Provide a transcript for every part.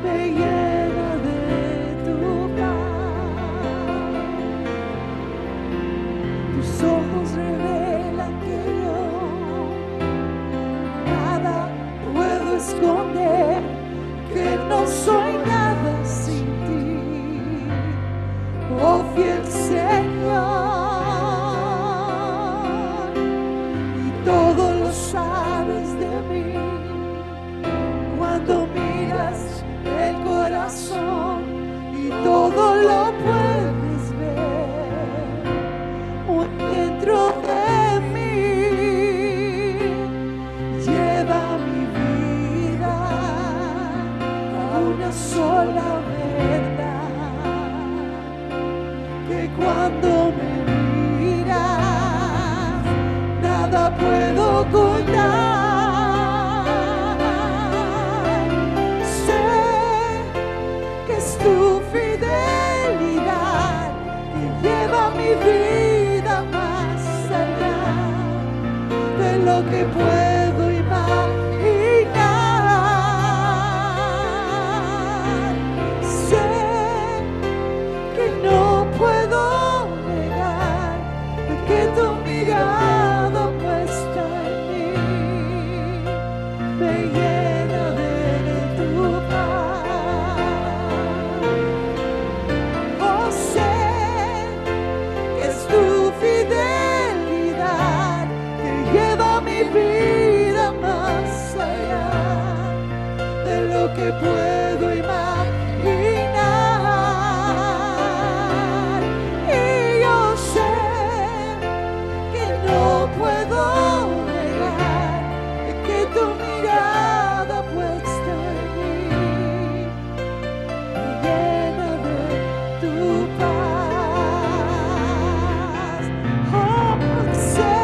me llena de fiel Señor, y todo lo sabes de mí. Cuando miras el corazón y todo lo puedes ver muy dentro de mí, lleva mi vida a una sola verdad, que cuando me miras nada puedo ocultar. Sé que es tu fidelidad que lleva mi vida más allá de lo que puedo imaginar. Sé que no puedo negar que tu mirada puesta en mí me llena de tu paz. Oh, sé que es tu fidelidad que lleva mi vida más allá de lo que puedo imaginar. Y yo sé que no puedo negar que tu mirada puesta en mí me llena de tu paz. Oh, sé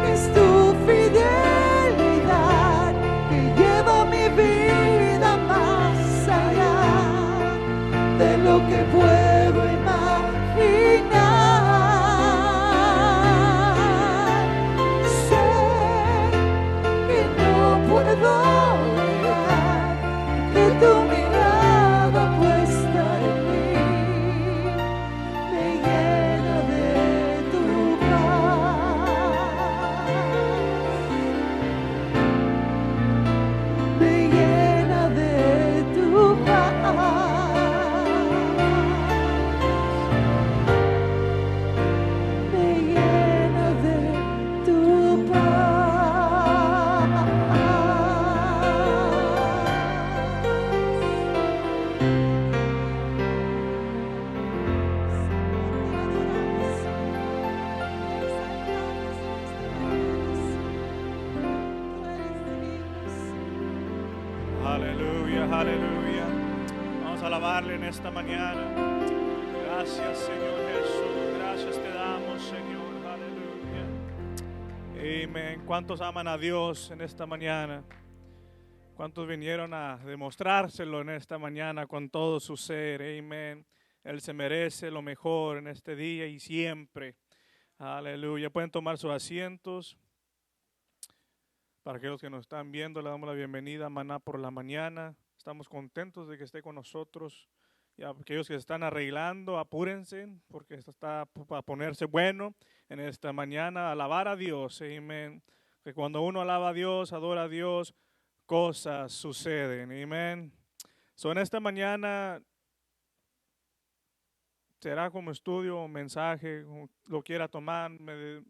que es tu fidelidad que lleva mi vida más allá de lo que puedo imaginar. Sé que no puedo negar que tu mirada puesta en mí me llena de tu paz, me llena de tu paz, me llena de tu Aleluya, aleluya. Vamos a alabarle en esta mañana. Gracias, Señor Jesús. Gracias te damos, Señor. Aleluya. Amén. ¿Cuántos aman a Dios en esta mañana? ¿Cuántos vinieron a demostrárselo en esta mañana con todo su ser? Amén. Él se merece lo mejor en este día y siempre. Aleluya. Pueden tomar sus asientos. Para aquellos que nos están viendo, le damos la bienvenida a Maná por la mañana. Estamos contentos de que esté con nosotros. Y a aquellos que se están arreglando, apúrense, porque esto está para ponerse bueno en esta mañana. Alabar a Dios, amén. Que cuando uno alaba a Dios, adora a Dios, cosas suceden, amén. So, en esta mañana será como estudio o mensaje, como lo quiera tomar, me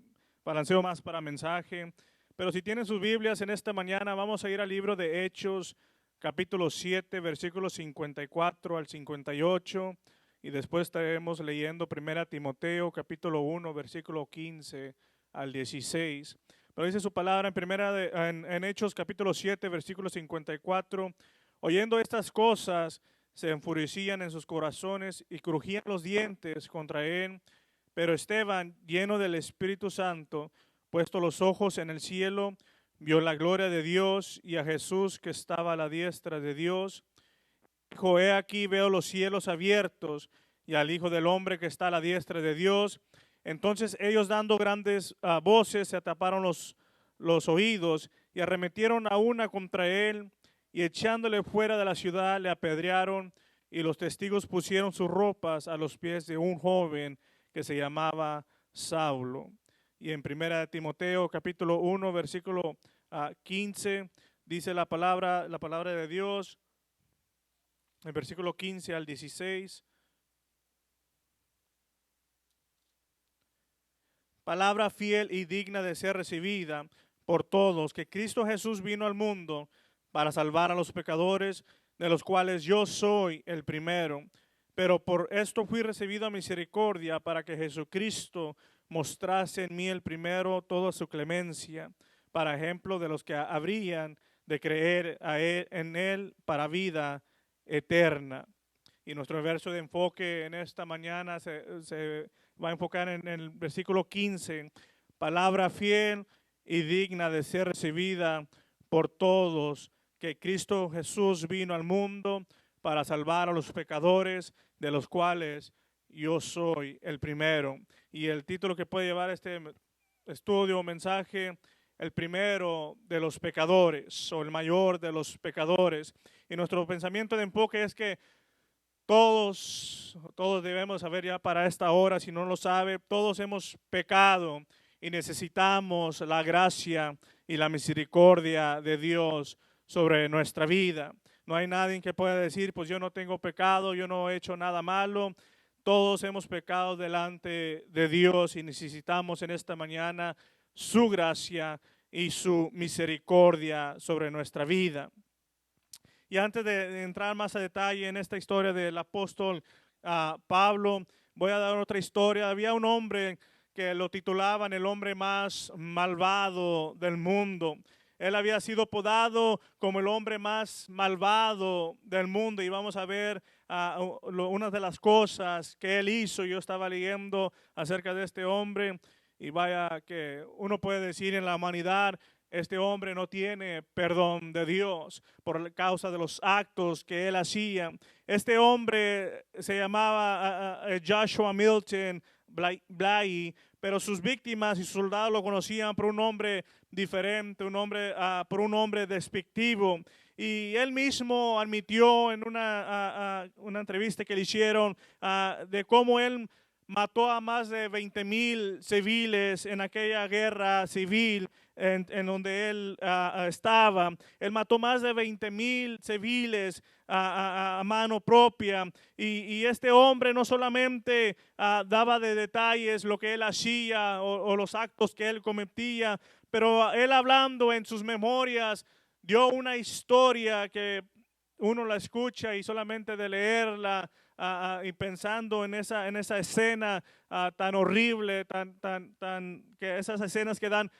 balanceo más para mensaje. Pero si tienen sus Biblias en esta mañana, vamos a ir al libro de Hechos, capítulo 7, versículos 54 al 58. Y después estaremos leyendo 1 Timoteo, capítulo 1, versículo 15 al 16. Pero dice su palabra en Hechos, capítulo 7, versículo 54. Oyendo estas cosas, se enfurecían en sus corazones y crujían los dientes contra él. Pero Esteban, lleno del Espíritu Santo, puesto los ojos en el cielo, vio la gloria de Dios y a Jesús que estaba a la diestra de Dios. Dijo: he aquí veo los cielos abiertos y al Hijo del Hombre que está a la diestra de Dios. Entonces ellos, dando grandes voces, se taparon los oídos y arremetieron a una contra él, y echándole fuera de la ciudad le apedrearon, y los testigos pusieron sus ropas a los pies de un joven que se llamaba Saulo. Y en 1 Timoteo capítulo 1 versículo 15 dice la palabra de Dios, en versículo 15 al 16. palabra fiel y digna de ser recibida por todos, que Cristo Jesús vino al mundo para salvar a los pecadores, de los cuales yo soy el primero. Pero por esto fui recibido a misericordia, para que Jesucristo mostrase en mí el primero toda su clemencia, para ejemplo de los que habrían de creer en Él para vida eterna. Y nuestro verso de enfoque en esta mañana se va a enfocar en el versículo 15, palabra fiel y digna de ser recibida por todos, que Cristo Jesús vino al mundo para salvar a los pecadores, de los cuales yo soy el primero. Y el título que puede llevar este estudio o mensaje, el primero de los pecadores, o el mayor de los pecadores. Y nuestro pensamiento de enfoque es que todos debemos saber ya para esta hora, si no lo sabe, todos hemos pecado y necesitamos la gracia y la misericordia de Dios sobre nuestra vida. No hay nadie que pueda decir, pues yo no tengo pecado, yo no he hecho nada malo. Todos hemos pecado delante de Dios y necesitamos en esta mañana su gracia y su misericordia sobre nuestra vida. Y antes de entrar más a detalle en esta historia del apóstol Pablo, voy a dar otra historia. Había un hombre que lo titulaban el hombre más malvado del mundo. Él había sido apodado como el hombre más malvado del mundo, y vamos a ver una de las cosas que él hizo. Yo estaba leyendo acerca de este hombre, y vaya que uno puede decir en la humanidad, este hombre no tiene perdón de Dios por causa de los actos que él hacía. Este hombre se llamaba Joshua Milton Blahyi, pero sus víctimas y sus soldados lo conocían por un nombre diferente, por un nombre despectivo. Y él mismo admitió en una entrevista que le hicieron de cómo él mató a más de 20,000 civiles en aquella guerra civil en donde él estaba. Él mató más de 20,000 civiles a mano propia. Y este hombre no solamente daba de detalles lo que él hacía o los actos que él cometía, pero él, hablando en sus memorias, dio una historia que uno la escucha y solamente de leerla y pensando en esa escena tan horrible, que esas escenas que dan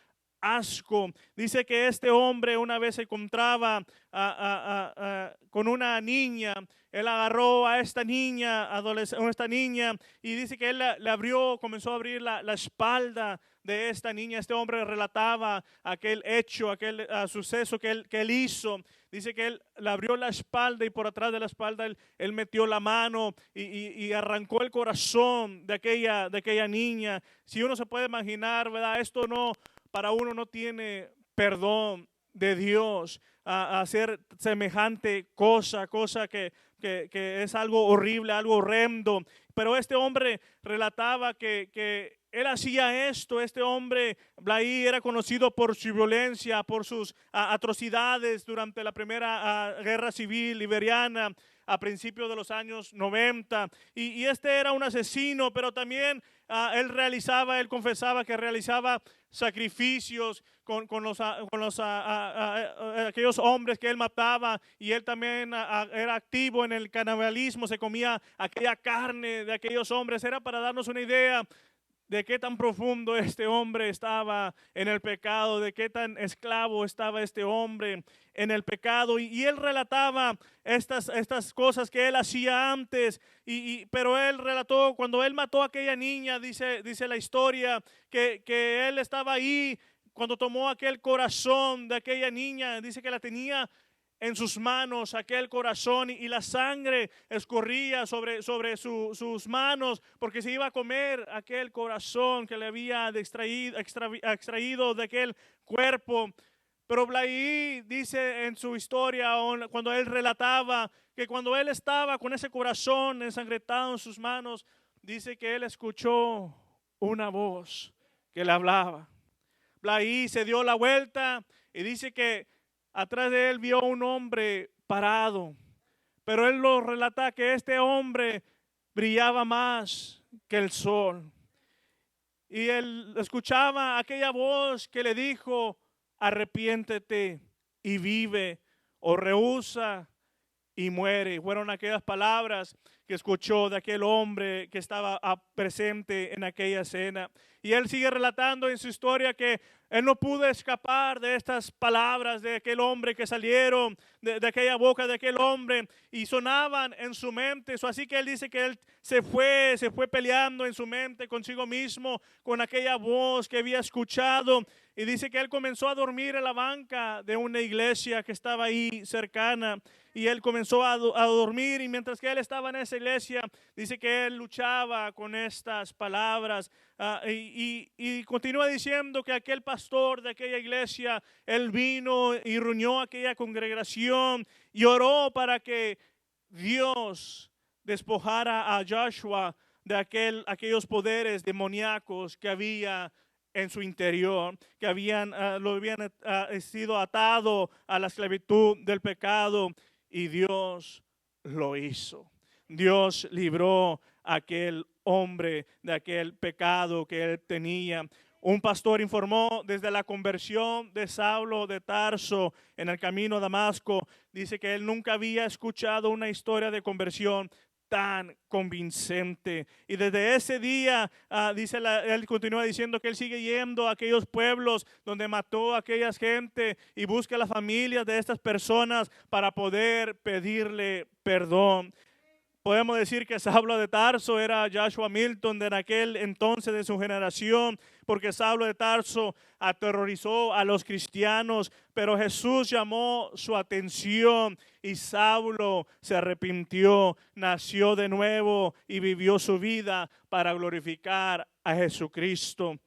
asco. Dice que este hombre una vez se encontraba con una niña. Él agarró a esta niña, y dice que él comenzó a abrir la espalda de esta niña. Este hombre relataba aquel hecho, aquel suceso que él hizo. Dice que él le abrió la espalda, y por atrás de la espalda él metió la mano y arrancó el corazón de aquella niña. Si uno se puede imaginar, ¿verdad? Esto para uno no tiene perdón de Dios, hacer semejante cosa que es algo horrible, algo horrendo. Pero este hombre relataba que él hacía esto. Este hombre, Blahyi, era conocido por su violencia, por sus atrocidades durante la primera guerra civil liberiana a principios de los años 90. Y este era un asesino, pero también él confesaba que realizaba sacrificios con aquellos hombres que él mataba, y él también era activo en el canibalismo, se comía aquella carne de aquellos hombres. Era para darnos una idea de qué tan profundo este hombre estaba en el pecado, de qué tan esclavo estaba este hombre en el pecado. Y él relataba estas cosas que él hacía antes, pero él relató cuando él mató a aquella niña. Dice la historia que él estaba ahí cuando tomó aquel corazón de aquella niña. Dice que la tenía en sus manos, aquel corazón, y la sangre escurría sobre sus manos, porque se iba a comer aquel corazón que le había extraído de aquel cuerpo. Pero Blahyi dice en su historia, cuando él relataba, que cuando él estaba con ese corazón ensangrentado en sus manos, dice que él escuchó una voz que le hablaba. Blahyi se dio la vuelta y dice que atrás de él vio un hombre parado, pero él lo relata que este hombre brillaba más que el sol. y él escuchaba aquella voz que le dijo, arrepiéntete y vive, o rehúsa y muere. Fueron aquellas palabras que escuchó de aquel hombre que estaba presente en aquella cena. Y él sigue relatando en su historia que él no pudo escapar de estas palabras de aquel hombre que salieron de aquella boca de aquel hombre y sonaban en su mente. Así que él dice que él se fue peleando en su mente consigo mismo con aquella voz que había escuchado. Y dice que él comenzó a dormir en la banca de una iglesia que estaba ahí cercana. Y él comenzó a dormir, y mientras que él estaba en esa iglesia, dice que él luchaba con estas palabras. Y continúa diciendo que aquel pastor de aquella iglesia, él vino y reunió a aquella congregación y oró para que Dios despojara a Joshua de aquellos poderes demoníacos que había en su interior, que lo habían sido atado a la esclavitud del pecado. Y Dios lo hizo. Dios libró a aquel hombre de aquel pecado que él tenía. Un pastor informó desde la conversión de Saulo de Tarso en el camino a Damasco. Dice que él nunca había escuchado una historia de conversión tan convincente. Y desde ese día, él continúa diciendo que él sigue yendo a aquellos pueblos donde mató a aquella gente y busca a las familias de estas personas para poder pedirle perdón. Podemos decir que Saulo de Tarso era Joshua Milton de aquel entonces de su generación, porque Saulo de Tarso aterrorizó a los cristianos, pero Jesús llamó su atención y Saulo se arrepintió, nació de nuevo y vivió su vida para glorificar a Jesucristo.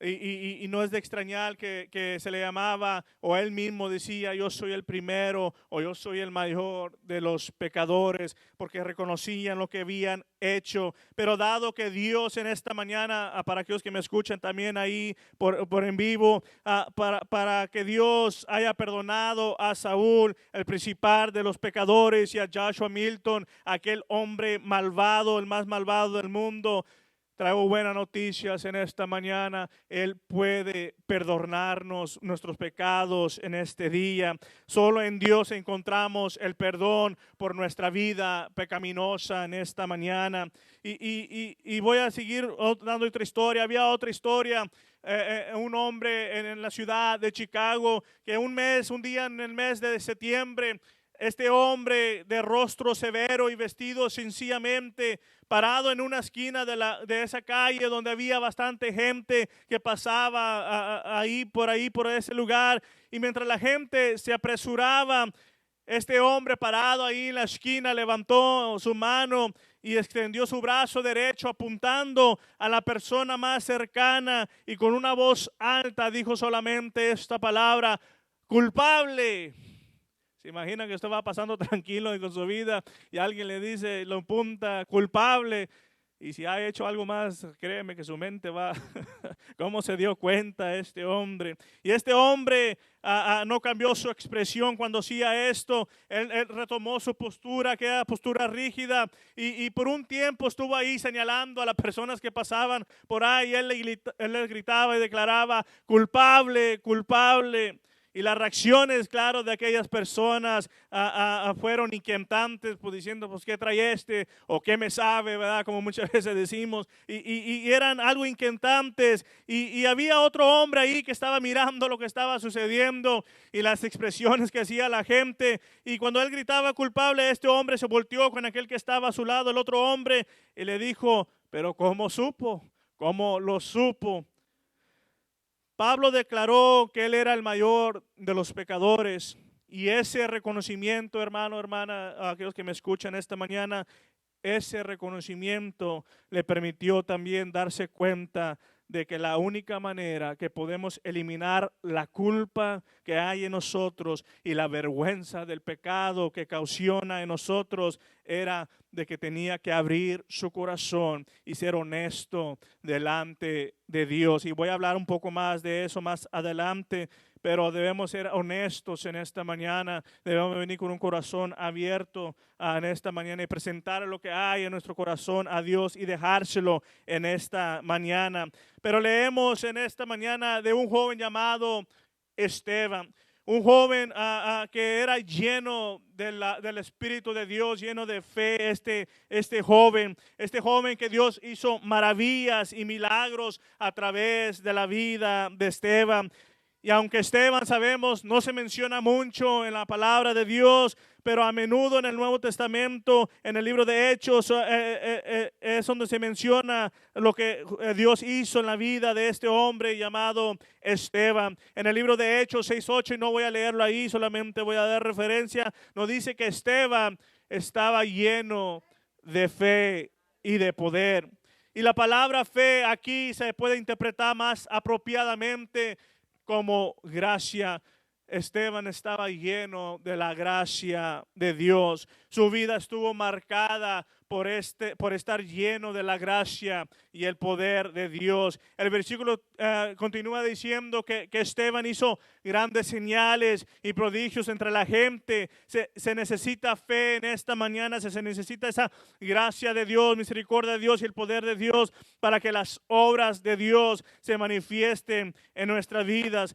Y no es de extrañar que se le llamaba, o él mismo decía, yo soy el primero o yo soy el mayor de los pecadores, porque reconocían lo que habían hecho. Pero dado que Dios en esta mañana, para aquellos que me escuchan también ahí por en vivo, para que Dios haya perdonado a Saúl, el principal de los pecadores, y a Joshua Milton, aquel hombre malvado, el más malvado del mundo, traigo buenas noticias en esta mañana. Él puede perdonarnos nuestros pecados en este día. Solo en Dios encontramos el perdón por nuestra vida pecaminosa en esta mañana. Y voy a seguir dando otra historia. Había otra historia. Un hombre en la ciudad de Chicago que un día en el mes de septiembre, este hombre de rostro severo y vestido sencillamente, parado en una esquina de esa calle donde había bastante gente que pasaba por ese lugar. Y mientras la gente se apresuraba, este hombre parado ahí en la esquina levantó su mano y extendió su brazo derecho apuntando a la persona más cercana, y con una voz alta dijo solamente esta palabra: culpable. ¿Se imagina que usted va pasando tranquilo con su vida y alguien le dice, lo apunta, culpable? Y si ha hecho algo más, créeme que su mente va, ¿cómo se dio cuenta este hombre? Y este hombre no cambió su expresión cuando hacía esto. Él retomó su postura, que era postura rígida, y por un tiempo estuvo ahí señalando a las personas que pasaban por ahí. Él les gritaba y declaraba, culpable, culpable. Y las reacciones, claro, de aquellas personas fueron inquietantes, pues diciendo, pues, ¿qué trae este? O ¿qué me sabe? ¿Verdad? Como muchas veces decimos. Y eran algo inquietantes. Y había otro hombre ahí que estaba mirando lo que estaba sucediendo y las expresiones que hacía la gente. Y cuando él gritaba culpable, este hombre se volteó con aquel que estaba a su lado, el otro hombre, y le dijo, ¿pero cómo supo? ¿Cómo lo supo? Pablo declaró que él era el mayor de los pecadores, y ese reconocimiento, hermano, hermana, a aquellos que me escuchan esta mañana, ese reconocimiento le permitió también darse cuenta de que la única manera que podemos eliminar la culpa que hay en nosotros y la vergüenza del pecado que ocasiona en nosotros era de que tenía que abrir su corazón y ser honesto delante de Dios. Y voy a hablar un poco más de eso más adelante, pero debemos ser honestos en esta mañana. Debemos venir con un corazón abierto en esta mañana y presentar lo que hay en nuestro corazón a Dios y dejárselo en esta mañana. Pero leemos en esta mañana de un joven llamado Esteban. Un joven que era lleno del Espíritu de Dios, lleno de fe, este joven que Dios hizo maravillas y milagros a través de la vida de Esteban. Y aunque Esteban, sabemos, no se menciona mucho en la palabra de Dios, pero a menudo en el Nuevo Testamento, en el libro de Hechos, es donde se menciona lo que Dios hizo en la vida de este hombre llamado Esteban. En el libro de Hechos 6:8, y no voy a leerlo ahí, solamente voy a dar referencia, nos dice que Esteban estaba lleno de fe y de poder. Y la palabra fe aquí se puede interpretar más apropiadamente como gracia. Esteban estaba lleno de la gracia de Dios. Su vida estuvo marcada por estar lleno de la gracia y el poder de Dios. El versículo continúa diciendo que Esteban hizo grandes señales y prodigios entre la gente. Se necesita fe en esta mañana, se necesita esa gracia de Dios, misericordia de Dios y el poder de Dios para que las obras de Dios se manifiesten en nuestras vidas.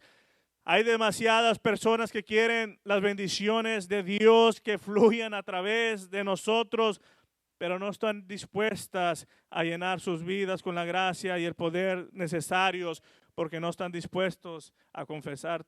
Hay demasiadas personas que quieren las bendiciones de Dios que fluyan a través de nosotros, pero no están dispuestas a llenar sus vidas con la gracia y el poder necesarios, porque no están dispuestos a confesar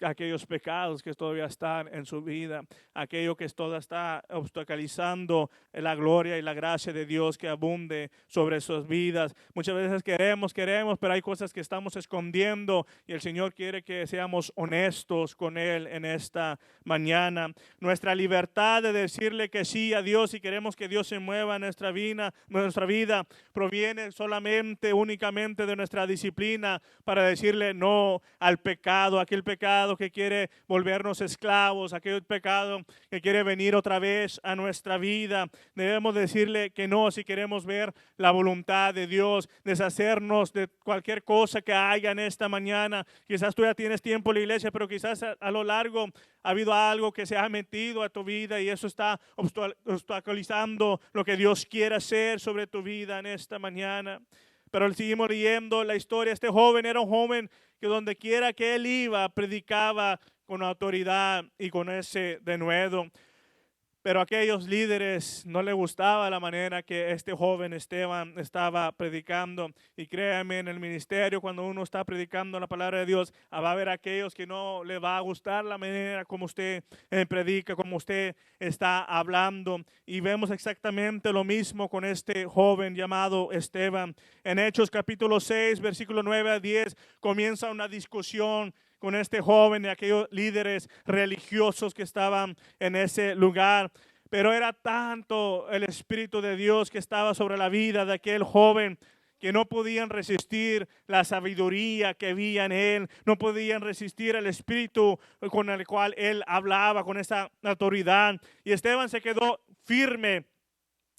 aquellos pecados que todavía están en su vida, aquello que todavía está obstaculizando la gloria y la gracia de Dios que abunde sobre sus vidas. Muchas veces queremos, pero hay cosas que estamos escondiendo y el Señor quiere que seamos honestos con Él en esta mañana. Nuestra libertad de decirle que sí a Dios y queremos que Dios se mueva en nuestra vida proviene únicamente de nuestra disciplina para decirle no al pecado, aquel pecado que quiere volvernos esclavos, aquel pecado que quiere venir otra vez a nuestra vida. Debemos decirle que no si queremos ver la voluntad de Dios, deshacernos de cualquier cosa que haya en esta mañana. Quizás tú ya tienes tiempo en la iglesia, pero quizás a lo largo ha habido algo que se ha metido a tu vida y eso está obstaculizando lo que Dios quiere hacer sobre tu vida en esta mañana. Pero seguimos leyendo la historia. Este joven era un joven que donde quiera que él iba, predicaba con autoridad y con ese denuedo. Pero a aquellos líderes no les gustaba la manera que este joven Esteban estaba predicando. Y créanme, en el ministerio, cuando uno está predicando la palabra de Dios, va a haber aquellos que no le va a gustar la manera como usted predica, como usted está hablando. Y vemos exactamente lo mismo con este joven llamado Esteban. En Hechos capítulo 6, versículo 9 a 10, comienza una discusión con este joven y aquellos líderes religiosos que estaban en ese lugar. Pero era tanto el Espíritu de Dios que estaba sobre la vida de aquel joven que no podían resistir la sabiduría que había en él, no podían resistir el Espíritu con el cual él hablaba, con esa autoridad. Y Esteban se quedó firme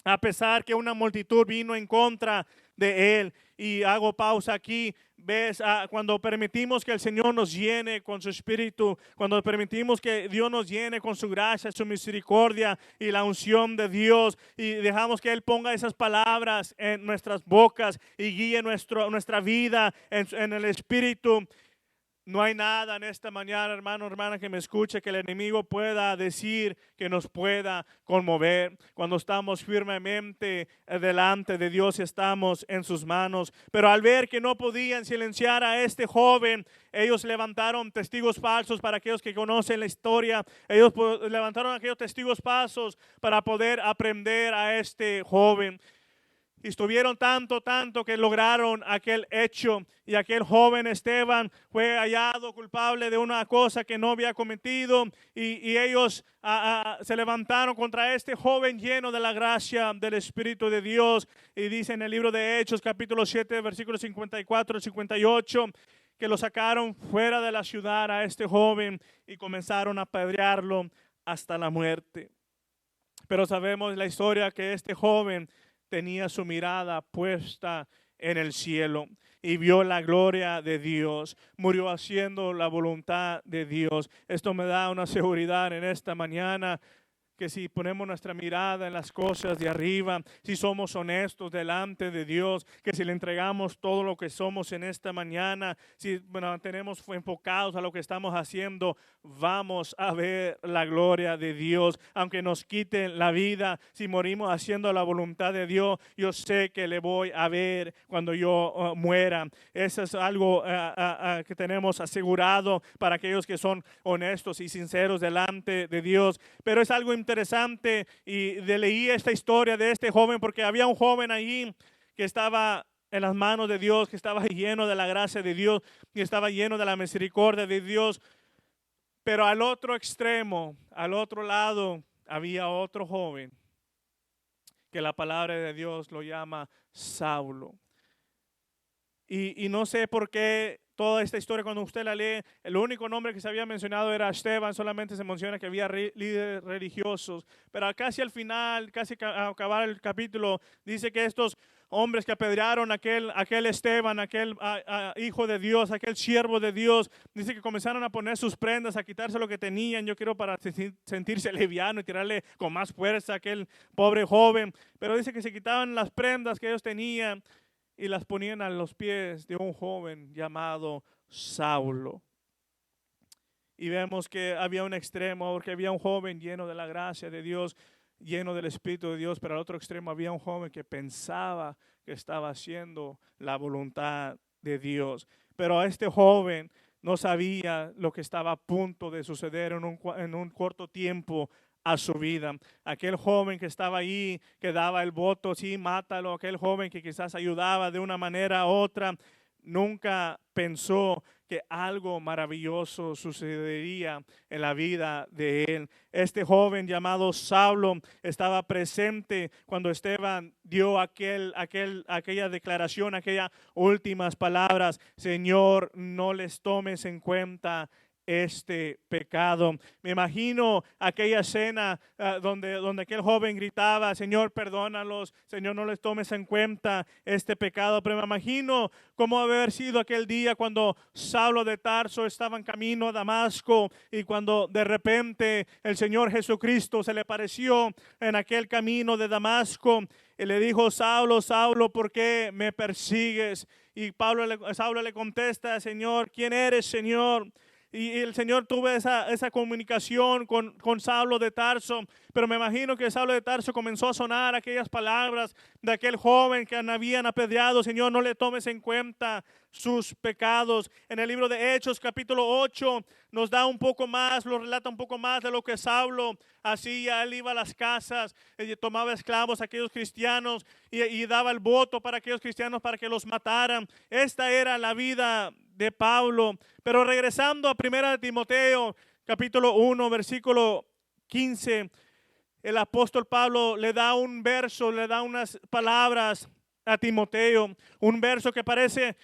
a pesar que una multitud vino en contra de él. Y hago pausa aquí. Ves, cuando permitimos que el Señor nos llene con su Espíritu, cuando permitimos que Dios nos llene con su gracia, su misericordia y la unción de Dios, y dejamos que Él ponga esas palabras en nuestras bocas y guíe nuestra vida en el Espíritu. No hay nada en esta mañana, hermano, hermana, que me escuche, que el enemigo pueda decir, que nos pueda conmover. Cuando estamos firmemente delante de Dios, estamos en sus manos. Pero al ver que no podían silenciar a este joven, ellos levantaron testigos falsos. Para aquellos que conocen la historia, ellos levantaron aquellos testigos falsos para poder aprender a este joven. Y estuvieron tanto que lograron aquel hecho, y aquel joven Esteban fue hallado culpable de una cosa que no había cometido, y ellos se levantaron contra este joven lleno de la gracia del Espíritu de Dios. Y dice en el libro de Hechos capítulo 7 versículos 54 y 58 que lo sacaron fuera de la ciudad a este joven y comenzaron a apedrearlo hasta la muerte. Pero sabemos la historia que este joven tenía su mirada puesta en el cielo y vio la gloria de Dios. Murió haciendo la voluntad de Dios. Esto me da una seguridad en esta mañana, que si ponemos nuestra mirada en las cosas de arriba, si somos honestos delante de Dios, que si le entregamos todo lo que somos en esta mañana, si mantenemos enfocados a lo que estamos haciendo, vamos a ver la gloria de Dios. Aunque nos quiten la vida, si morimos haciendo la voluntad de Dios, yo sé que le voy a ver cuando yo muera. Eso es algo que tenemos asegurado para aquellos que son honestos y sinceros delante de Dios. Pero es algo interesante, y leí esta historia de este joven, porque había un joven allí que estaba en las manos de Dios, que estaba lleno de la gracia de Dios, que estaba lleno de la misericordia de Dios. Pero al otro extremo, al otro lado, había otro joven que la palabra de Dios lo llama Saulo. Y no sé por qué toda esta historia, cuando usted la lee, el único nombre que se había mencionado era Esteban. Solamente se menciona que había líderes religiosos. Pero casi al final, casi a acabar el capítulo, dice que estos hombres que apedrearon a aquel Esteban, aquel hijo de Dios, aquel siervo de Dios, dice que comenzaron a poner sus prendas, a quitarse lo que tenían. Yo quiero para sentirse liviano y tirarle con más fuerza a aquel pobre joven. Pero dice que se quitaban las prendas que ellos tenían y las ponían a los pies de un joven llamado Saulo. Y vemos que había un extremo, porque había un joven lleno de la gracia de Dios, lleno del Espíritu de Dios, pero al otro extremo había un joven que pensaba que estaba haciendo la voluntad de Dios. Pero este joven no sabía lo que estaba a punto de suceder en un corto tiempo a su vida. Aquel joven que estaba ahí, que daba el voto, sí, mátalo. Aquel joven que quizás ayudaba de una manera u otra, nunca pensó que algo maravilloso sucedería en la vida de él. Este joven llamado Saulo estaba presente cuando Esteban dio aquella declaración, aquellas últimas palabras: Señor, no les tomes en cuenta este pecado. Me imagino aquella escena donde aquel joven gritaba: Señor, perdónalos, Señor, no les tomes en cuenta este pecado. Pero me imagino cómo haber sido aquel día cuando Saulo de Tarso estaba en camino a Damasco, y cuando de repente el Señor Jesucristo se le apareció en aquel camino de Damasco y le dijo: Saulo, Saulo, ¿por qué me persigues? Y Saulo le contesta: Señor, ¿quién eres, Señor? Y el Señor tuvo esa comunicación con Saulo de Tarso. Pero me imagino que Saulo de Tarso comenzó a sonar aquellas palabras de aquel joven que habían apedreado: Señor, no le tomes en cuenta sus pecados. En el libro de Hechos, capítulo 8, nos da un poco más, lo relata un poco más de lo que Saulo hacía. Él iba a las casas, tomaba esclavos a aquellos cristianos y daba el voto para aquellos cristianos para que los mataran. Esta era la vida de Pablo. Pero regresando a 1 Timoteo, capítulo 1, versículo 15, el apóstol Pablo le da un verso, le da unas palabras a Timoteo, un verso que parece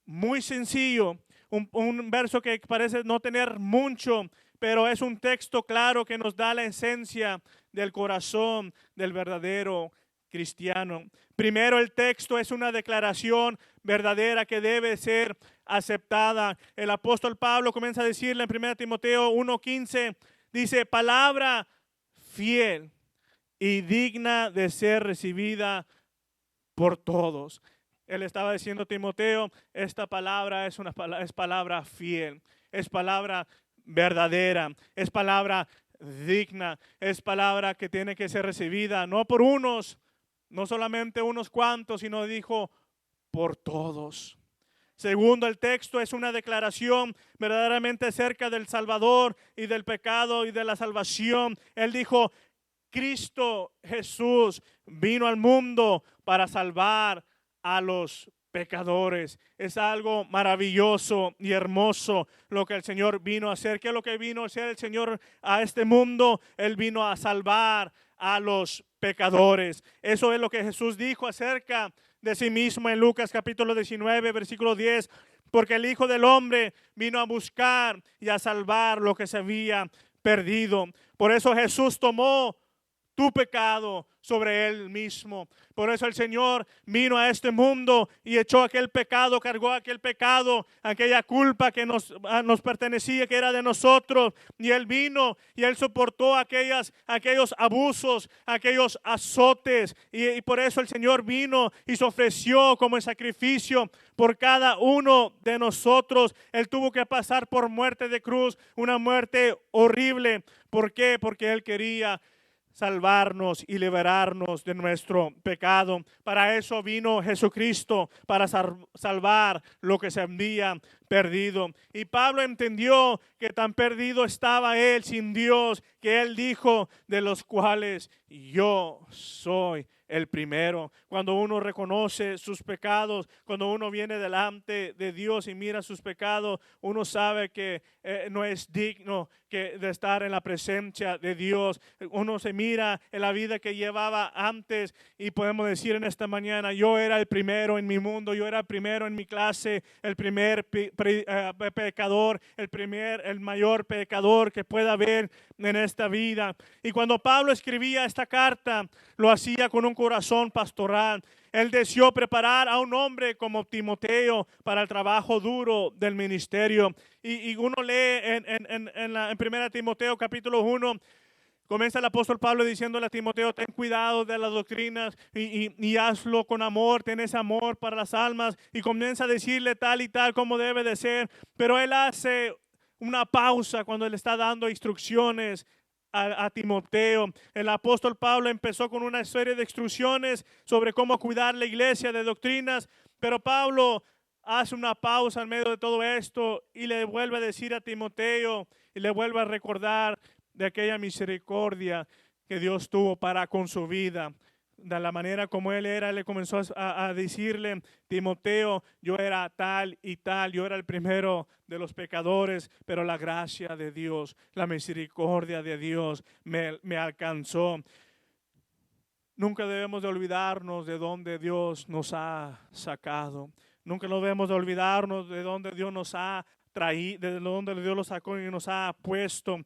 muy sencillo, un verso que parece no tener mucho, pero es un texto claro que nos da la esencia del corazón del verdadero cristiano. Primero, el texto es una declaración verdadera que debe ser aceptada. El apóstol Pablo comienza a decirle en 1 Timoteo 1:15, dice: palabra fiel y digna de ser recibida por todos. Él estaba diciendo a Timoteo: esta palabra es palabra fiel, es palabra verdadera, es palabra digna, es palabra que tiene que ser recibida no por unos, no solamente unos cuantos, sino dijo por todos. Segundo, el texto es una declaración verdaderamente acerca del Salvador y del pecado y de la salvación. Él dijo: Cristo Jesús vino al mundo para salvar a los pecadores. Es algo maravilloso y hermoso lo que el Señor vino a hacer. ¿Qué es lo que vino a hacer el Señor a este mundo? Él vino a salvar a los pecadores. Eso es lo que Jesús dijo acerca de sí mismo en Lucas capítulo 19, versículo 10. Porque el Hijo del Hombre vino a buscar y a salvar lo que se había perdido. Por eso Jesús tomó tu pecado sobre Él mismo. Por eso el Señor vino a este mundo y echó aquel pecado, cargó aquel pecado, aquella culpa que nos pertenecía, que era de nosotros. Y Él vino y Él soportó aquellos abusos, aquellos azotes. Y por eso el Señor vino y se ofreció como sacrificio por cada uno de nosotros. Él tuvo que pasar por muerte de cruz, una muerte horrible. ¿Por qué? Porque Él quería salvarnos y liberarnos de nuestro pecado. Para eso vino Jesucristo, para salvar lo que se había perdido. Y Pablo entendió que tan perdido estaba él sin Dios, que él dijo, de los cuales yo soy el primero. Cuando uno reconoce sus pecados, cuando uno viene delante de Dios y mira sus pecados, uno sabe que no es digno de estar en la presencia de Dios. Uno se mira en la vida que llevaba antes y podemos decir en esta mañana, yo era el primero en mi mundo, yo era el primero en mi clase, el primer pecador, el mayor pecador que pueda haber en esta vida. Y cuando Pablo escribía esta carta, lo hacía con un corazón pastoral. Él deseó preparar a un hombre como Timoteo para el trabajo duro del ministerio. Y uno lee en 1 Timoteo capítulo 1, comienza el apóstol Pablo diciéndole a Timoteo, ten cuidado de las doctrinas y hazlo con amor, ten ese amor para las almas. Y comienza a decirle tal y tal como debe de ser. Pero él hace una pausa cuando le está dando instrucciones a Timoteo. El apóstol Pablo empezó con una serie de instrucciones sobre cómo cuidar la iglesia de doctrinas, pero Pablo hace una pausa en medio de todo esto y le vuelve a decir a Timoteo y le vuelve a recordar de aquella misericordia que Dios tuvo para con su vida. De la manera como él era, le comenzó a decirle, Timoteo, yo era tal y tal, yo era el primero de los pecadores, pero la gracia de Dios, la misericordia de Dios me alcanzó. Nunca debemos de olvidarnos de donde Dios nos ha sacado. Nunca debemos de olvidarnos de donde Dios nos ha traído, de donde Dios nos sacó y nos ha puesto.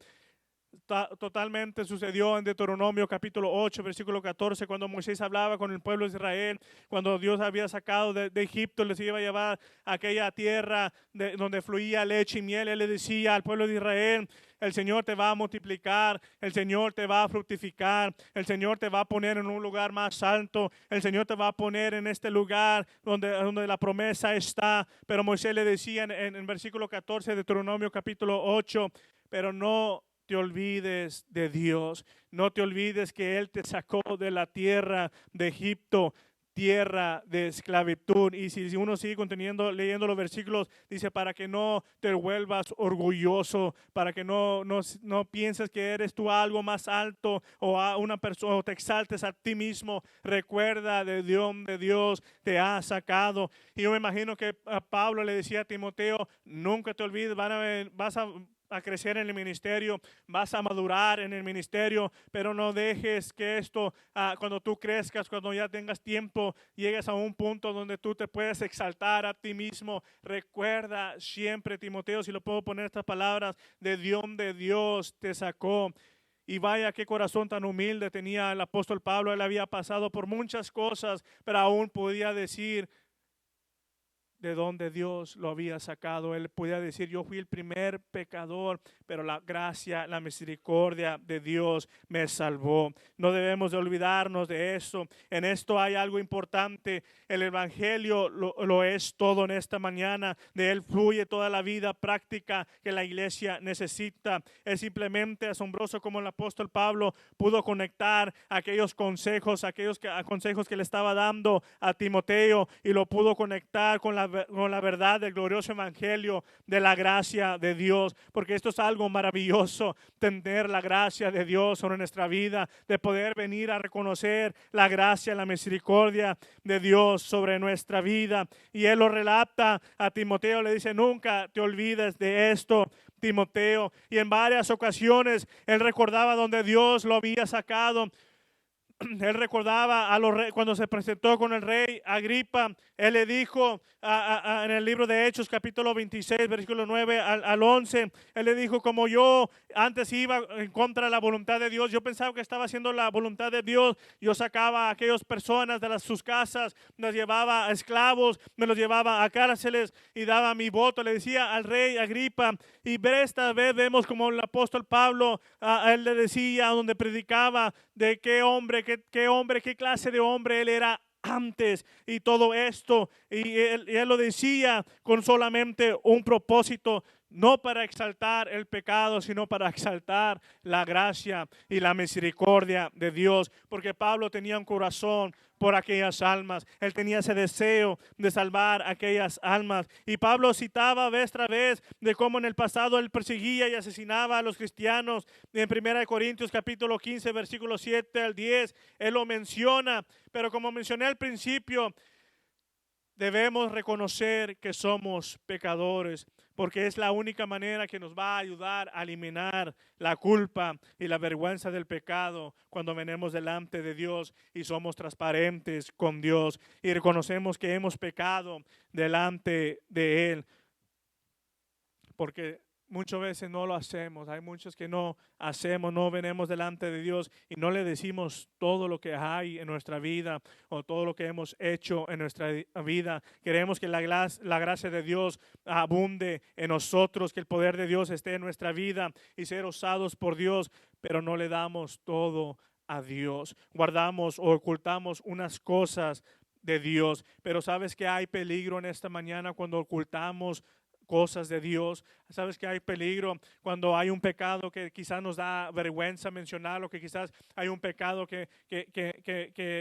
Totalmente sucedió en Deuteronomio capítulo 8, versículo 14, cuando Moisés hablaba con el pueblo de Israel, cuando Dios había sacado de Egipto, les iba a llevar a aquella tierra donde fluía leche y miel. Él le decía al pueblo de Israel, el Señor te va a multiplicar, el Señor te va a fructificar, el Señor te va a poner en un lugar más alto, el Señor te va a poner en este lugar donde la promesa está. Pero Moisés le decía en versículo 14 de Deuteronomio capítulo 8, pero no te olvides de Dios, no te olvides que Él te sacó de la tierra de Egipto, tierra de esclavitud. Y si uno sigue leyendo los versículos, dice, para que no te vuelvas orgulloso, para que no pienses que eres tú algo más alto o a una persona, o te exaltes a ti mismo. Recuerda de Dios te ha sacado. Y yo me imagino que a Pablo le decía a Timoteo, nunca te olvides, vas a crecer en el ministerio, vas a madurar en el ministerio, pero no dejes que esto, cuando tú crezcas, cuando ya tengas tiempo, llegues a un punto donde tú te puedes exaltar a ti mismo. Recuerda siempre, Timoteo, si lo puedo poner estas palabras, de donde Dios te sacó. Y vaya qué corazón tan humilde tenía el apóstol Pablo. Él había pasado por muchas cosas, pero aún podía decir de donde Dios lo había sacado. Él podía decir, yo fui el primer pecador, pero la gracia, la misericordia de Dios me salvó. No debemos de olvidarnos de eso. En esto hay algo importante. El evangelio lo es todo en esta mañana. De él fluye toda la vida práctica que la iglesia necesita. Es simplemente asombroso como el apóstol Pablo pudo conectar aquellos consejos, consejos que le estaba dando a Timoteo, y lo pudo conectar con la verdad del glorioso evangelio de la gracia de Dios, porque esto es algo maravilloso, tener la gracia de Dios sobre nuestra vida, de poder venir a reconocer la gracia, la misericordia de Dios sobre nuestra vida. Y él lo relata a Timoteo, le dice, nunca te olvides de esto, Timoteo. Y en varias ocasiones él recordaba donde Dios lo había sacado. él recordaba a los reyes, cuando se presentó con el rey Agripa, él le dijo en el libro de Hechos, capítulo 26, versículo 9 al 11, él le dijo, como yo antes iba en contra de la voluntad de Dios, yo pensaba que estaba haciendo la voluntad de Dios, yo sacaba a aquellas personas de sus casas, las llevaba a esclavos, me los llevaba a cárceles y daba mi voto, le decía al rey Agripa, y esta vez vemos como el apóstol Pablo, a él le decía, donde predicaba, de qué clase de hombre él era antes y todo esto, y él lo decía con solamente un propósito, no para exaltar el pecado, sino para exaltar la gracia y la misericordia de Dios, porque Pablo tenía un corazón por aquellas almas, él tenía ese deseo de salvar aquellas almas, y Pablo citaba vez tras vez de cómo en el pasado él perseguía y asesinaba a los cristianos. En 1 Corintios capítulo 15 versículo 7 al 10 él lo menciona, pero como mencioné al principio, debemos reconocer que somos pecadores, porque es la única manera que nos va a ayudar a eliminar la culpa y la vergüenza del pecado cuando venimos delante de Dios y somos transparentes con Dios y reconocemos que hemos pecado delante de Él. Porque muchas veces no lo hacemos, hay muchos que no hacemos, no venimos delante de Dios y no le decimos todo lo que hay en nuestra vida o todo lo que hemos hecho en nuestra vida. Queremos que la gracia de Dios abunde en nosotros, que el poder de Dios esté en nuestra vida y ser usados por Dios, pero no le damos todo a Dios. Guardamos o ocultamos unas cosas de Dios, pero sabes que hay peligro en esta mañana cuando ocultamos cosas de Dios. Sabes que hay peligro cuando hay un pecado que quizás nos da vergüenza mencionarlo, que quizás hay un pecado que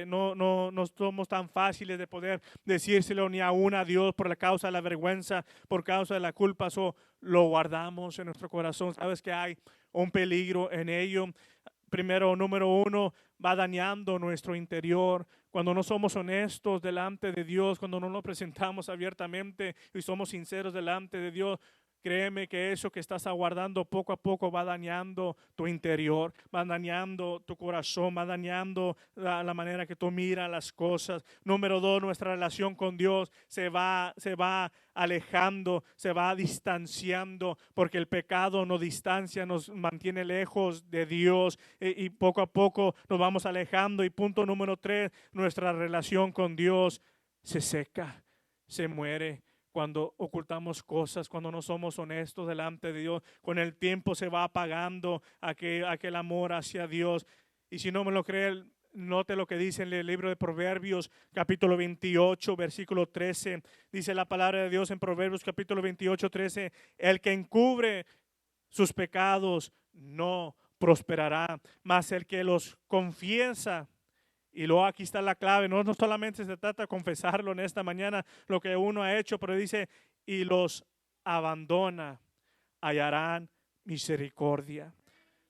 no somos tan fáciles de poder decírselo ni aún a Dios por la causa de la vergüenza, por causa de la culpa, lo guardamos en nuestro corazón. Sabes que hay un peligro en ello. Primero, número uno, va dañando nuestro interior. Cuando no somos honestos delante de Dios, cuando no nos presentamos abiertamente y somos sinceros delante de Dios, créeme que eso que estás aguardando poco a poco va dañando tu interior, va dañando tu corazón, va dañando la manera que tú miras las cosas. Número dos, nuestra relación con Dios se va alejando, se va distanciando, porque el pecado nos distancia, nos mantiene lejos de Dios y poco a poco nos vamos alejando. Y punto número tres, nuestra relación con Dios se seca, se muere. Cuando ocultamos cosas, cuando no somos honestos delante de Dios, con el tiempo se va apagando aquel amor hacia Dios. Y si no me lo cree, note lo que dice en el libro de Proverbios, capítulo 28, versículo 13. Dice la palabra de Dios en Proverbios, capítulo 28, 13. El que encubre sus pecados no prosperará, mas el que los confiesa. Y luego aquí está la clave, no solamente se trata de confesarlo en esta mañana, lo que uno ha hecho, pero dice, y los abandona, hallarán misericordia.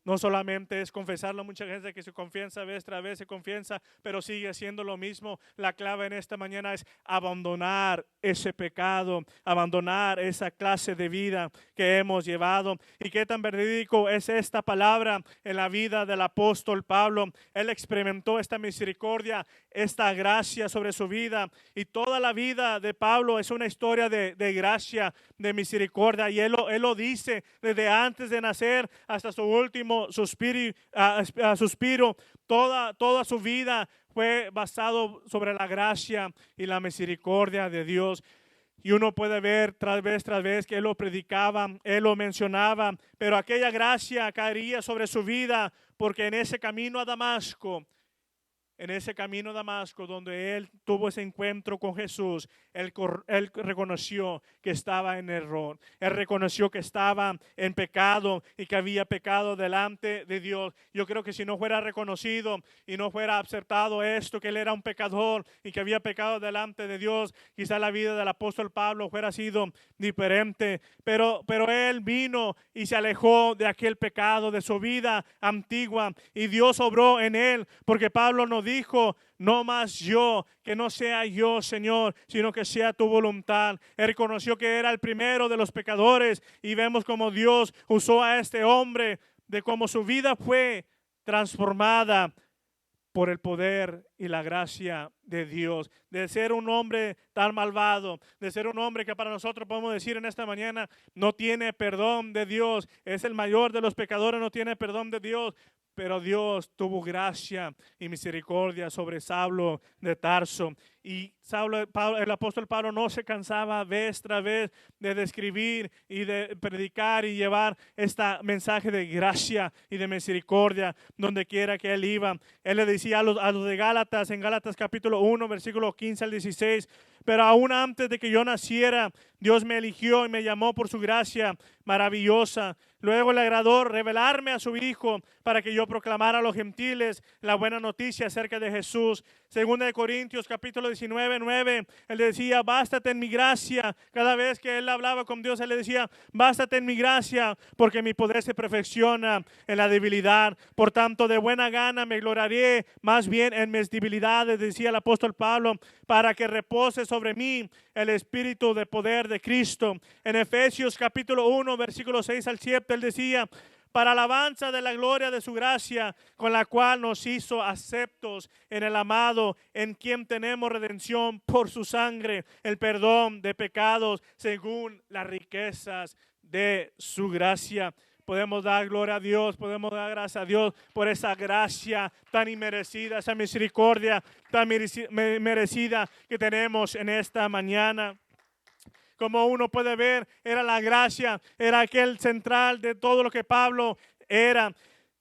No solamente es confesarlo, mucha gente que se confiesa vez tras vez se confiesa, pero sigue haciendo lo mismo. La clave en esta mañana es abandonar ese pecado, abandonar esa clase de vida que hemos llevado. Y qué tan verídico es esta palabra en la vida del apóstol Pablo. Él experimentó esta misericordia, esta gracia sobre su vida, y toda la vida de Pablo es una historia de gracia, de misericordia, y él lo dice desde antes de nacer hasta su último suspiro. Toda su vida fue basado sobre la gracia y la misericordia de Dios. Y uno puede ver tras vez que él lo predicaba, él lo mencionaba, pero aquella gracia caería sobre su vida, porque en ese camino a Damasco, donde él tuvo ese encuentro con Jesús, él reconoció que estaba en error. Él reconoció que estaba en pecado y que había pecado delante de Dios. Yo creo que si no fuera reconocido y no fuera aceptado esto, que él era un pecador y que había pecado delante de Dios, quizá la vida del apóstol Pablo fuera sido diferente. Pero él vino y se alejó de aquel pecado, de su vida antigua, y Dios obró en él, porque Pablo nos dijo, no más yo, que no sea yo, Señor, sino que sea tu voluntad. Él reconoció que era el primero de los pecadores, y vemos como Dios usó a este hombre, de cómo su vida fue transformada por el poder y la gracia de Dios, de ser un hombre tan malvado, de ser un hombre que para nosotros podemos decir en esta mañana no tiene perdón de Dios, es el mayor de los pecadores, no tiene perdón de Dios. Pero Dios tuvo gracia y misericordia sobre Saulo de Tarso. Y el apóstol Pablo no se cansaba vez tras vez de describir y de predicar y llevar este mensaje de gracia y de misericordia donde quiera que él iba. Él le decía a los de Gálatas, en Gálatas capítulo 1, versículo 15 al 16, pero aún antes de que yo naciera, Dios me eligió y me llamó por su gracia maravillosa. Luego le agradó revelarme a su Hijo para que yo proclamara a los gentiles la buena noticia acerca de Jesús. Segunda de Corintios capítulo 19, 9, él decía, bástate en mi gracia. Cada vez que él hablaba con Dios, él le decía, bástate en mi gracia, porque mi poder se perfecciona en la debilidad. Por tanto, de buena gana me gloriaré más bien en mis debilidades, decía el apóstol Pablo, para que repose sobre mí el espíritu de poder de Cristo. En Efesios capítulo 1, versículo 6 al 7, él decía, para alabanza de la gloria de su gracia, con la cual nos hizo aceptos en el amado, en quien tenemos redención por su sangre, el perdón de pecados, según las riquezas de su gracia. Podemos dar gloria a Dios, podemos dar gracias a Dios por esa gracia tan inmerecida, esa misericordia tan merecida que tenemos en esta mañana. Como uno puede ver, era la gracia, era aquel central de todo lo que Pablo era.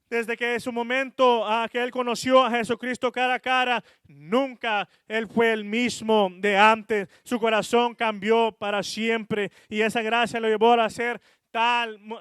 Desde que en su momento que él conoció a Jesucristo cara a cara, nunca él fue el mismo de antes. Su corazón cambió para siempre y esa gracia lo llevó a hacer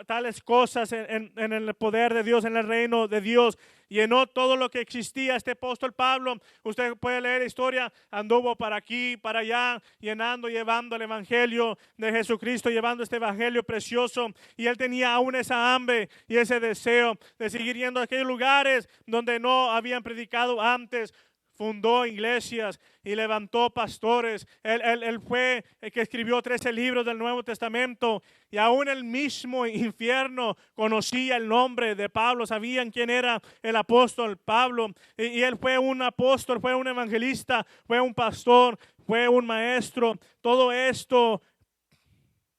tales cosas en el poder de Dios, en el reino de Dios. Llenó todo lo que existía. Este apóstol Pablo, usted puede leer la historia, anduvo para aquí, para allá, llevando el evangelio de Jesucristo, llevando este evangelio precioso. Y él tenía aún esa hambre y ese deseo de seguir yendo a aquellos lugares donde no habían predicado antes. Fundó iglesias y levantó pastores. Él fue el que escribió 13 libros del Nuevo Testamento. Y aún el mismo infierno conocía el nombre de Pablo. Sabían quién era el apóstol Pablo. Y él fue un apóstol, fue un evangelista, fue un pastor, fue un maestro. Todo esto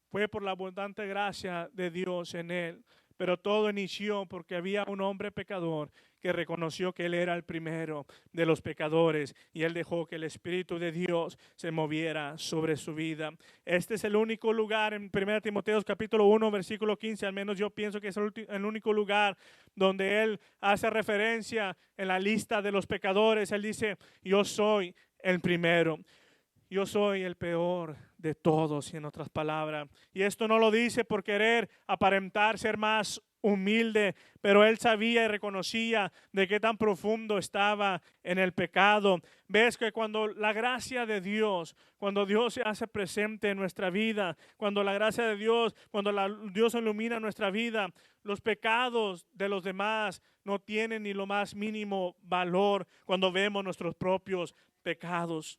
fue por la abundante gracia de Dios en él. Pero todo inició porque había un hombre pecador que reconoció que él era el primero de los pecadores y él dejó que el Espíritu de Dios se moviera sobre su vida. Este es el único lugar en 1 Timoteo capítulo 1 versículo 15, al menos yo pienso que es el único lugar donde él hace referencia en la lista de los pecadores. Él dice, yo soy el primero. Yo soy el peor de todos, en otras palabras. Y esto no lo dice por querer aparentar ser más humilde, pero él sabía y reconocía de qué tan profundo estaba en el pecado. Ves que cuando la gracia de Dios, cuando Dios se hace presente en nuestra vida, cuando la gracia de Dios, cuando Dios ilumina nuestra vida, los pecados de los demás no tienen ni lo más mínimo valor cuando vemos nuestros propios pecados.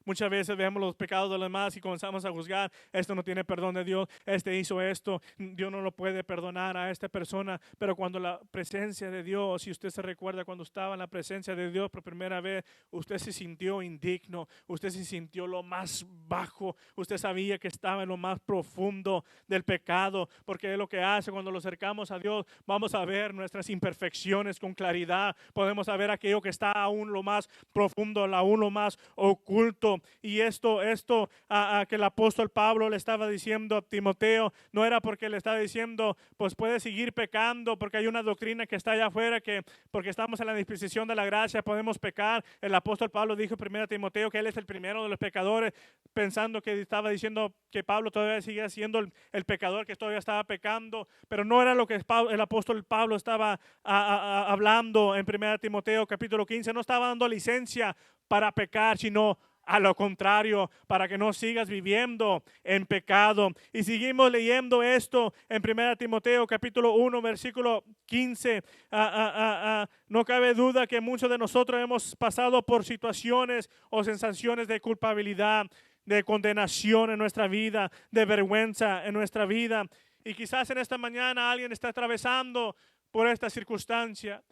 Muchas veces vemos los pecados de los demás y comenzamos a juzgar, esto no tiene perdón de Dios, este hizo esto, Dios no lo puede perdonar a esta persona. Pero cuando la presencia de Dios, si usted se recuerda cuando estaba en la presencia de Dios por primera vez, usted se sintió indigno, usted se sintió lo más bajo, usted sabía que estaba en lo más profundo del pecado, porque es lo que hace cuando nos acercamos a Dios. Vamos a ver nuestras imperfecciones con claridad, podemos saber aquello que está aún lo más profundo, aún lo más oculto. Y esto que el apóstol Pablo le estaba diciendo a Timoteo, no era porque le estaba diciendo, pues puedes seguir pecando, porque hay una doctrina que está allá afuera, que porque estamos en la disposición de la gracia podemos pecar. El apóstol Pablo dijo primero a Timoteo que él es el primero de los pecadores, pensando que estaba diciendo que Pablo todavía seguía siendo el pecador, que todavía estaba pecando. Pero no era lo que el apóstol Pablo estaba hablando en 1 Timoteo capítulo 15. No estaba dando licencia para pecar, sino a lo contrario, para que no sigas viviendo en pecado. Y seguimos leyendo esto en 1 Timoteo capítulo 1 versículo 15. No cabe duda que muchos de nosotros hemos pasado por situaciones o sensaciones de culpabilidad, de condenación en nuestra vida, de vergüenza en nuestra vida. Y quizás en esta mañana alguien está atravesando por esta circunstancia.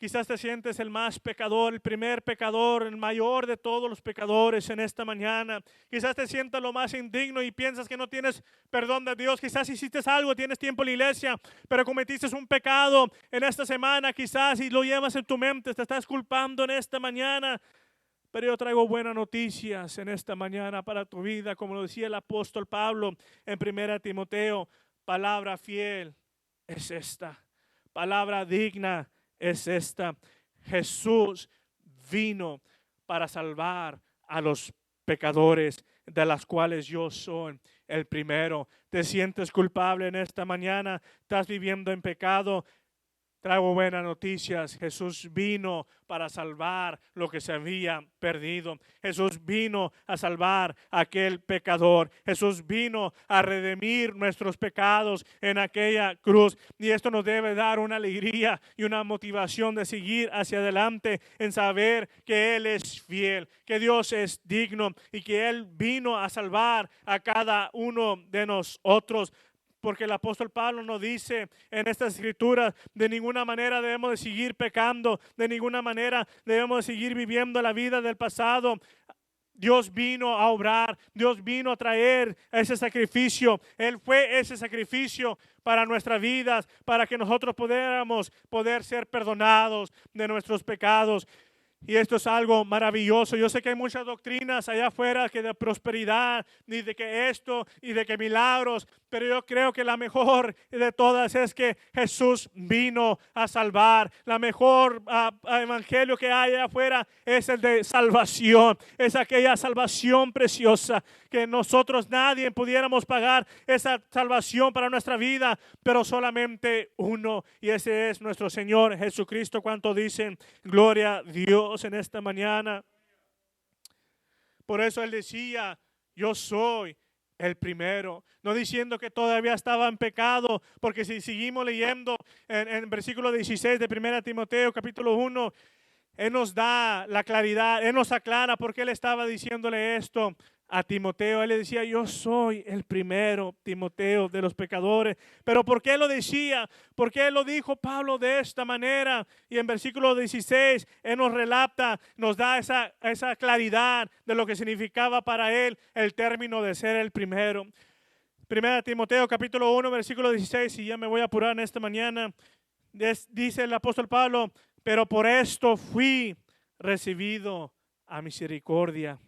Quizás te sientes el más pecador, el primer pecador, el mayor de todos los pecadores en esta mañana. Quizás te sientas lo más indigno y piensas que no tienes perdón de Dios. Quizás hiciste algo, tienes tiempo en la iglesia, pero cometiste un pecado en esta semana quizás y lo llevas en tu mente, te estás culpando en esta mañana. Pero yo traigo buenas noticias en esta mañana para tu vida, como lo decía el apóstol Pablo en 1 Timoteo. Palabra fiel es esta, palabra digna es esta. Jesús vino para salvar a los pecadores, de las cuales yo soy el primero. ¿Te sientes culpable en esta mañana? ¿Estás viviendo en pecado? Traigo buenas noticias. Jesús vino para salvar lo que se había perdido. Jesús vino a salvar a aquel pecador. Jesús vino a redimir nuestros pecados en aquella cruz. Y esto nos debe dar una alegría y una motivación de seguir hacia adelante en saber que Él es fiel, que Dios es digno y que Él vino a salvar a cada uno de nosotros. Porque el apóstol Pablo nos dice en estas escrituras, de ninguna manera debemos de seguir pecando, de ninguna manera debemos de seguir viviendo la vida del pasado. Dios vino a obrar, Dios vino a traer ese sacrificio. Él fue ese sacrificio para nuestras vidas, para que nosotros poder ser perdonados de nuestros pecados. Y esto es algo maravilloso. Yo sé que hay muchas doctrinas allá afuera que de prosperidad, ni de que esto, y de que milagros. Pero yo creo que la mejor de todas es que Jesús vino a salvar. La mejor evangelio que hay allá afuera es el de salvación. Es aquella salvación preciosa que nosotros nadie pudiéramos pagar esa salvación para nuestra vida, pero solamente uno, y ese es nuestro Señor Jesucristo. ¿Cuánto dicen gloria a Dios en esta mañana? Por eso Él decía, yo soy el primero, no diciendo que todavía estaba en pecado, porque si seguimos leyendo en versículo 16 de 1 Timoteo capítulo 1, Él nos da la claridad, Él nos aclara por qué Él estaba diciéndole esto a Timoteo. Él le decía, yo soy el primero, Timoteo, de los pecadores. Pero ¿por qué lo decía? ¿Por qué lo dijo Pablo de esta manera? Y en versículo 16, Él nos relata, nos da esa claridad de lo que significaba para Él el término de ser el primero. 1 Timoteo capítulo 1, versículo 16, y ya me voy a apurar en esta mañana. Dice el apóstol Pablo, pero por esto fui recibido a misericordia,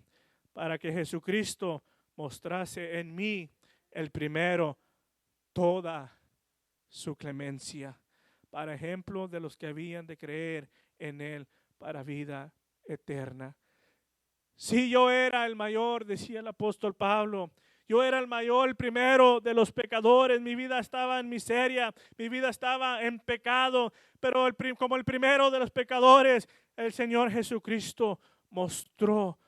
para que Jesucristo mostrase en mí el primero toda su clemencia, para ejemplo de los que habían de creer en Él para vida eterna. Si yo era el mayor, decía el apóstol Pablo, yo era el mayor, el primero de los pecadores, mi vida estaba en miseria, mi vida estaba en pecado, pero como el primero de los pecadores, el Señor Jesucristo mostró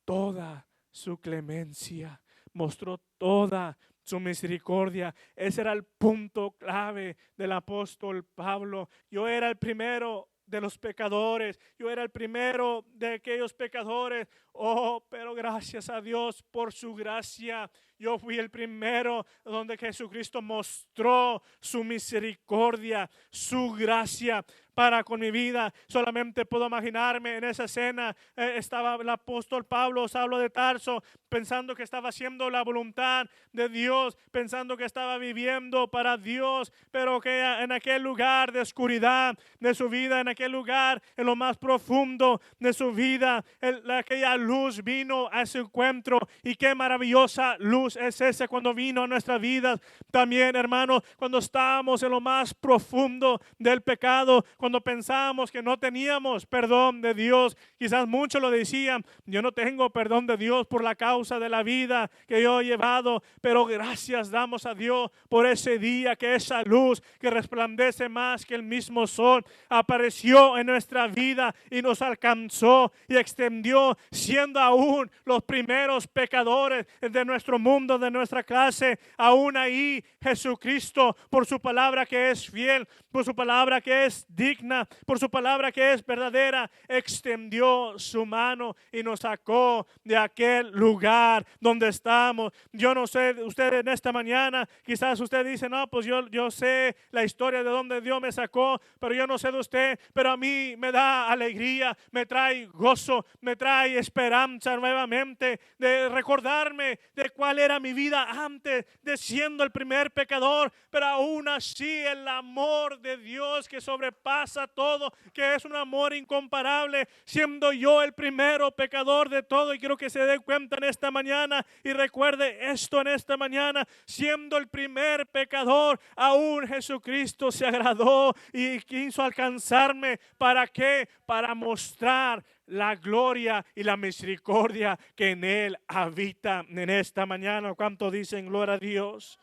toda su clemencia, mostró toda su misericordia. Ese era el punto clave del apóstol Pablo. Yo era el primero de los pecadores, yo era el primero de aquellos pecadores. Oh, pero gracias a Dios por su gracia, yo fui el primero donde Jesucristo mostró su misericordia, su gracia para con mi vida. Solamente puedo imaginarme en esa escena, estaba el apóstol Pablo, Saulo de Tarso, pensando que estaba haciendo la voluntad de Dios, pensando que estaba viviendo para Dios, pero que en aquel lugar de oscuridad de su vida, en aquel lugar, en lo más profundo de su vida, aquella luz vino a su encuentro. Y qué maravillosa luz es esa cuando vino a nuestras vidas. También, hermanos, cuando estábamos en lo más profundo del pecado, cuando pensábamos que no teníamos perdón de Dios, quizás muchos lo decían, yo no tengo perdón de Dios por la causa de la vida que yo he llevado, pero gracias damos a Dios por ese día que esa luz que resplandece más que el mismo sol apareció en nuestra vida y nos alcanzó y extendió, siendo aún los primeros pecadores de nuestro mundo. alumnos de nuestra clase, aún ahí Jesucristo, por su palabra que es fiel, por su palabra que es digna, por su palabra que es verdadera, extendió su mano y nos sacó de aquel lugar donde estamos. Yo no sé, usted en esta mañana, quizás usted dice, no, pues yo sé la historia de donde Dios me sacó, pero yo no sé de usted, pero a mí me da alegría, me trae gozo, me trae esperanza nuevamente de recordarme de cuál era mi vida antes de siendo el primer pecador, pero aún así el amor de Dios que sobrepasa todo, que es un amor incomparable, siendo yo el primero pecador de todo. Y quiero que se dé cuenta en esta mañana y recuerde esto en esta mañana: siendo el primer pecador, aún Jesucristo se agradó y quiso alcanzarme. ¿Para qué? Para mostrar la gloria y la misericordia que en Él habita en esta mañana. ¿Cuánto dicen gloria a Dios?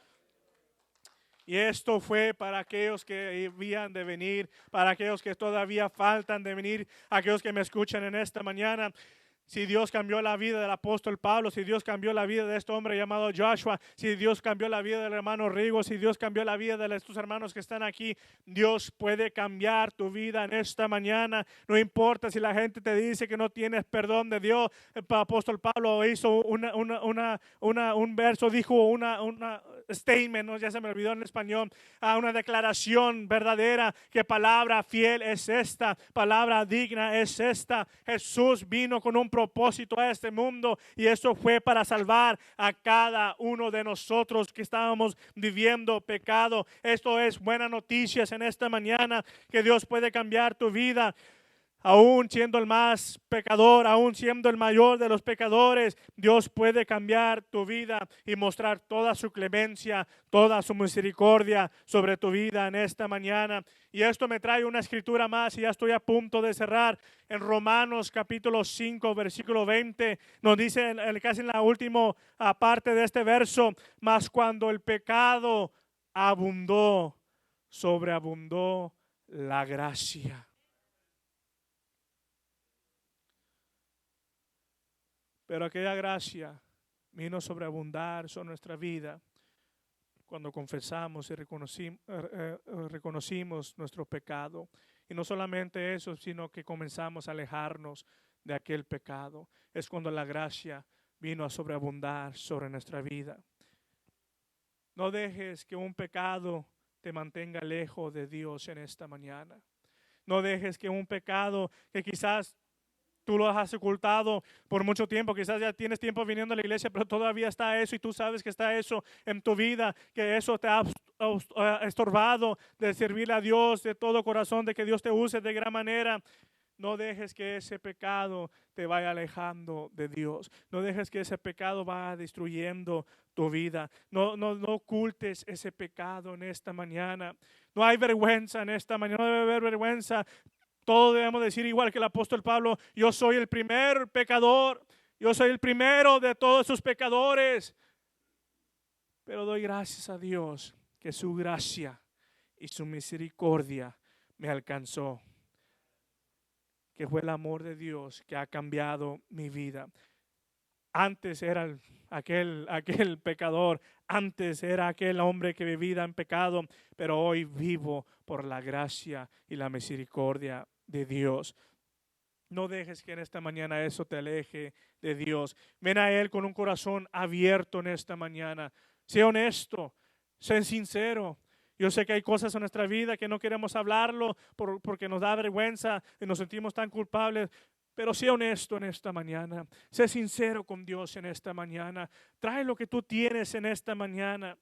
Y esto fue para aquellos que habían de venir, para aquellos que todavía faltan de venir, aquellos que me escuchan en esta mañana. Si Dios cambió la vida del apóstol Pablo, si Dios cambió la vida de este hombre llamado Joshua, si Dios cambió la vida del hermano Rigo, si Dios cambió la vida de estos hermanos que están aquí, Dios puede cambiar tu vida en esta mañana. No importa si la gente te dice que no tienes perdón de Dios. El apóstol Pablo hizo un verso, dijo una statement, ¿no? Ya se me olvidó en español, una declaración verdadera, que palabra fiel es esta, palabra digna es esta. Jesús vino con un propósito a este mundo, y eso fue para salvar a cada uno de nosotros que estábamos viviendo pecado. Esto es buenas noticias en esta mañana, que Dios puede cambiar tu vida. Aún siendo el más pecador, aún siendo el mayor de los pecadores, Dios puede cambiar tu vida y mostrar toda su clemencia, toda su misericordia sobre tu vida en esta mañana. Y esto me trae una escritura más, y ya estoy a punto de cerrar. En Romanos capítulo 5, versículo 20, nos dice casi en la última parte de este verso: mas cuando el pecado abundó, sobreabundó la gracia. Pero aquella gracia vino a sobreabundar sobre nuestra vida cuando confesamos y reconocimos nuestro pecado. Y no solamente eso, sino que comenzamos a alejarnos de aquel pecado. Es cuando la gracia vino a sobreabundar sobre nuestra vida. No dejes que un pecado te mantenga lejos de Dios en esta mañana. No dejes que un pecado que quizás tú lo has ocultado por mucho tiempo, quizás ya tienes tiempo viniendo a la iglesia, pero todavía está eso, y tú sabes que está eso en tu vida, que eso te ha estorbado de servirle a Dios de todo corazón, de que Dios te use de gran manera. No dejes que ese pecado te vaya alejando de Dios. No dejes que ese pecado vaya destruyendo tu vida. No ocultes ese pecado en esta mañana. No hay vergüenza en esta mañana, no debe haber vergüenza. Todos debemos decir igual que el apóstol Pablo: yo soy el primer pecador, yo soy el primero de todos sus pecadores. Pero doy gracias a Dios que su gracia y su misericordia me alcanzó, que fue el amor de Dios que ha cambiado mi vida. Antes era aquel pecador, antes era aquel hombre que vivía en pecado, pero hoy vivo por la gracia y la misericordia de Dios. No dejes que en esta mañana eso te aleje de Dios. Ven a Él con un corazón abierto en esta mañana. Sé honesto, sé sincero. Yo sé que hay cosas en nuestra vida que no queremos hablarlo porque nos da vergüenza y nos sentimos tan culpables. Pero sé honesto en esta mañana. Sé sincero con Dios en esta mañana. Trae lo que tú tienes en esta mañana.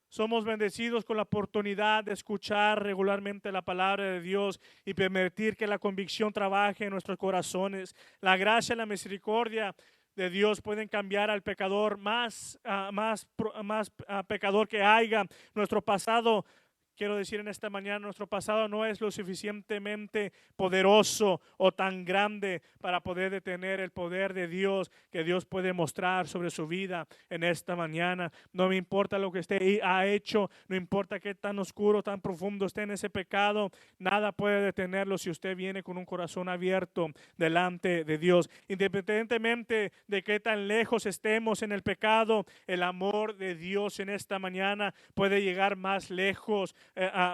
Somos bendecidos con la oportunidad de escuchar regularmente la palabra de Dios y permitir que la convicción trabaje en nuestros corazones. La gracia y la misericordia de Dios pueden cambiar al pecador más pecador que haya. Nuestro pasado quiero decir en esta mañana, nuestro pasado no es lo suficientemente poderoso o tan grande para poder detener el poder de Dios que Dios puede mostrar sobre su vida en esta mañana. No me importa lo que usted ha hecho, no importa qué tan oscuro, tan profundo esté en ese pecado, nada puede detenerlo si usted viene con un corazón abierto delante de Dios. Independientemente de qué tan lejos estemos en el pecado, el amor de Dios en esta mañana puede llegar más lejos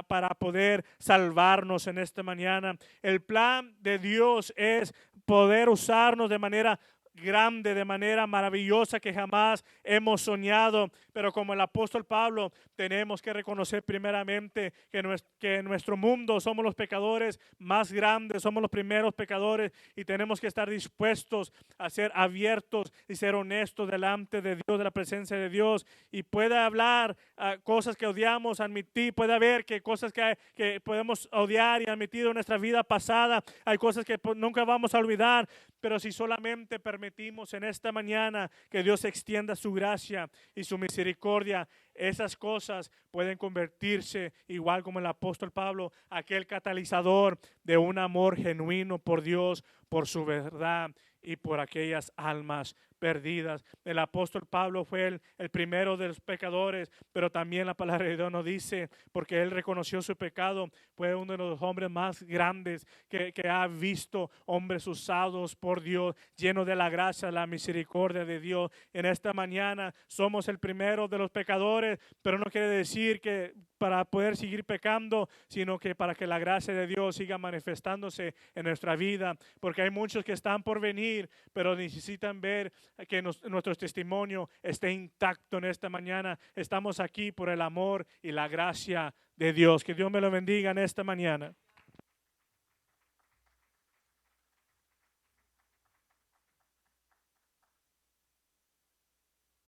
para poder salvarnos en esta mañana. El plan de Dios es poder usarnos de manera grande, de manera maravillosa que jamás hemos soñado. Pero como el apóstol Pablo, tenemos que reconocer primeramente que en nuestro mundo somos los pecadores más grandes, somos los primeros pecadores, y tenemos que estar dispuestos a ser abiertos y ser honestos delante de Dios, de la presencia de Dios. Y puede hablar cosas que odiamos, admitir, puede haber que cosas que podemos odiar y admitir en nuestra vida pasada, hay cosas que nunca vamos a olvidar, pero si solamente permitimos en esta mañana que Dios extienda su gracia y su misericordia, esas cosas pueden convertirse, igual como el apóstol Pablo, aquel catalizador de un amor genuino por Dios, por su verdad y por aquellas almas perdidas. El apóstol Pablo fue el primero de los pecadores, pero también la palabra de Dios nos dice, porque él reconoció su pecado, fue uno de los hombres más grandes que ha visto, hombres usados por Dios, llenos de la gracia, la misericordia de Dios. En esta mañana somos el primero de los pecadores, pero no quiere decir que para poder seguir pecando, sino que para que la gracia de Dios siga manifestándose en nuestra vida, porque hay muchos que están por venir, pero necesitan ver que nuestro testimonio esté intacto en esta mañana. Estamos aquí por el amor y la gracia de Dios. Que Dios me lo bendiga en esta mañana.